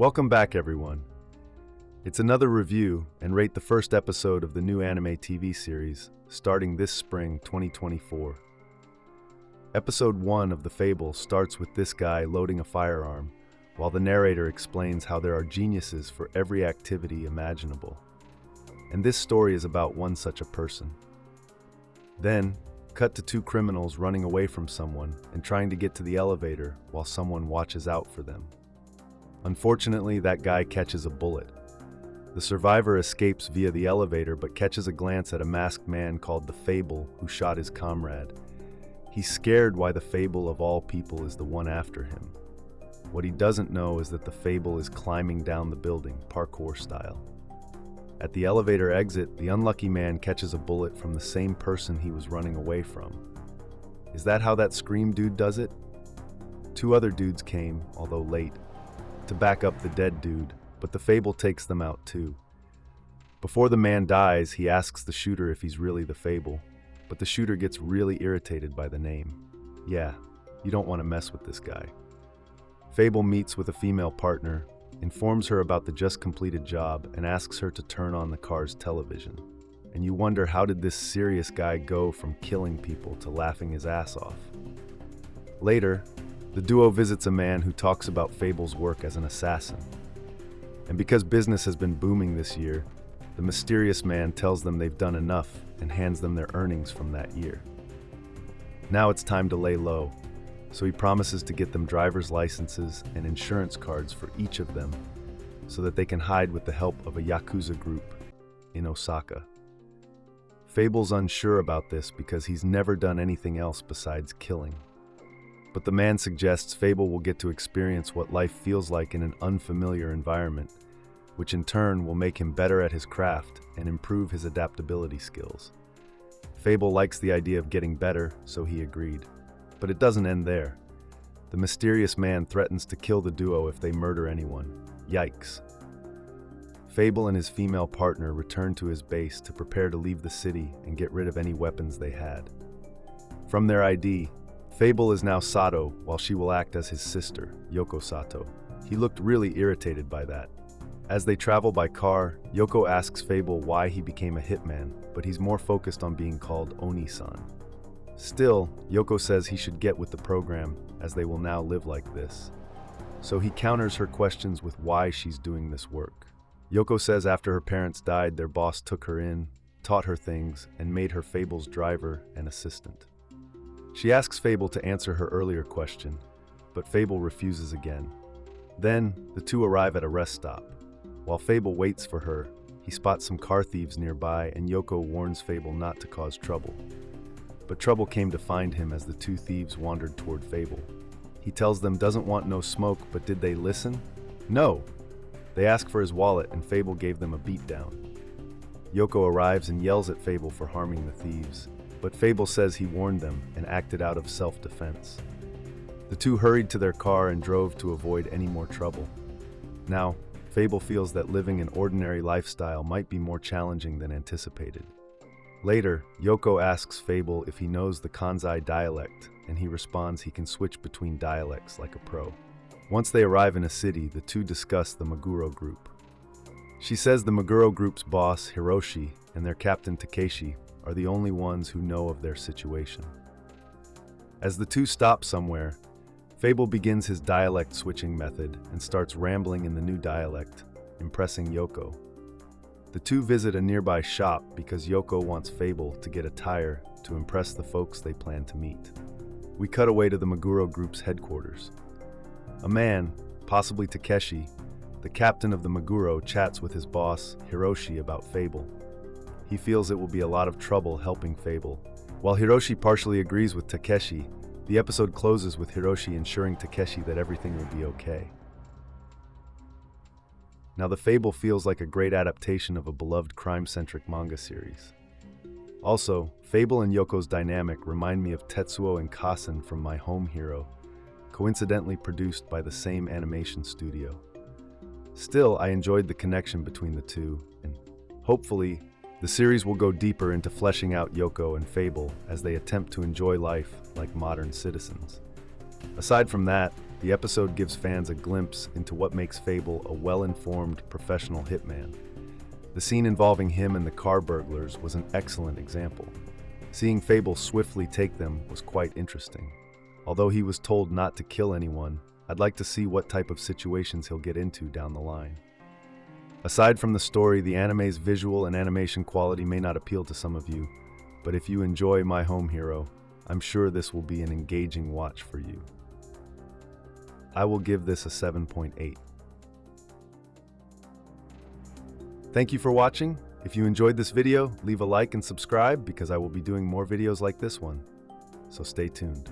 Welcome back, everyone. It's another review and rate the first episode of the new anime TV series, starting this spring 2024. Episode 1 of the Fable starts with this guy loading a firearm, while the narrator explains how there are geniuses for every activity imaginable. And this story is about one such a person. Then, cut to two criminals running away from someone and trying to get to the elevator while someone watches out for them. Unfortunately, that guy catches a bullet. The survivor escapes via the elevator but catches a glance at a masked man called the Fable who shot his comrade. He's scared why the Fable of all people is the one after him. What he doesn't know is that the Fable is climbing down the building, parkour style. At the elevator exit, the unlucky man catches a bullet from the same person he was running away from. Is that how that Scream dude does it? Two other dudes came, although late, to back up the dead dude, but the Fable takes them out too. Before the man dies, he asks the shooter if he's really the Fable, but the shooter gets really irritated by the name. Yeah, you don't want to mess with this guy. Fable meets with a female partner, informs her about the just completed job, and asks her to turn on the car's television. And you wonder, how did this serious guy go from killing people to laughing his ass off? Later, the duo visits a man who talks about Fable's work as an assassin. And because business has been booming this year, the mysterious man tells them they've done enough and hands them their earnings from that year. Now it's time to lay low, so he promises to get them driver's licenses and insurance cards for each of them so that they can hide with the help of a Yakuza group in Osaka. Fable's unsure about this because he's never done anything else besides killing. But the man suggests Fable will get to experience what life feels like in an unfamiliar environment, which in turn will make him better at his craft and improve his adaptability skills. Fable likes the idea of getting better, so he agreed. But it doesn't end there. The mysterious man threatens to kill the duo if they murder anyone. Yikes. Fable and his female partner return to his base to prepare to leave the city and get rid of any weapons they had. From their ID, Fable is now Sato, while she will act as his sister, Yoko Sato. He looked really irritated by that. As they travel by car, Yoko asks Fable why he became a hitman, but he's more focused on being called Oni-san. Still, Yoko says he should get with the program, as they will now live like this. So he counters her questions with why she's doing this work. Yoko says after her parents died, their boss took her in, taught her things, and made her Fable's driver and assistant. She asks Fable to answer her earlier question, but Fable refuses again. Then, the two arrive at a rest stop. While Fable waits for her, he spots some car thieves nearby and Yoko warns Fable not to cause trouble. But trouble came to find him as the two thieves wandered toward Fable. He tells them doesn't want no smoke, but did they listen? No! They ask for his wallet and Fable gave them a beatdown. Yoko arrives and yells at Fable for harming the thieves, but Fable says he warned them and acted out of self-defense. The two hurried to their car and drove to avoid any more trouble. Now, Fable feels that living an ordinary lifestyle might be more challenging than anticipated. Later, Yoko asks Fable if he knows the Kansai dialect, and he responds he can switch between dialects like a pro. Once they arrive in a city, the two discuss the Meguro group. She says the Meguro group's boss, Hiroshi, and their captain, Takeshi, are the only ones who know of their situation. As the two stop somewhere, Fable begins his dialect switching method and starts rambling in the new dialect, impressing Yoko. The two visit a nearby shop because Yoko wants Fable to get a tire to impress the folks they plan to meet. We cut away to the Meguro group's headquarters. A man, possibly Takeshi, the captain of the Meguro, chats with his boss, Hiroshi, about Fable. He feels it will be a lot of trouble helping Fable. While Hiroshi partially agrees with Takeshi, the episode closes with Hiroshi ensuring Takeshi that everything will be okay. Now, the Fable feels like a great adaptation of a beloved crime-centric manga series. Also, Fable and Yoko's dynamic remind me of Tetsuo and Kasen from My Home Hero, coincidentally produced by the same animation studio. Still, I enjoyed the connection between the two, and hopefully, the series will go deeper into fleshing out Yoko and Fable as they attempt to enjoy life like modern citizens. Aside from that, The episode gives fans a glimpse into what makes Fable a well-informed professional hitman. The scene involving him and the car burglars was an excellent example. Seeing Fable swiftly take them was quite interesting. Although he was told not to kill anyone, I'd like to see what type of situations he'll get into down the line. Aside from the story, the anime's visual and animation quality may not appeal to some of you, but if you enjoy My Home Hero, I'm sure this will be an engaging watch for you. I will give this a 7.8. Thank you for watching. If you enjoyed this video, leave a like and subscribe because I will be doing more videos like this one. So stay tuned.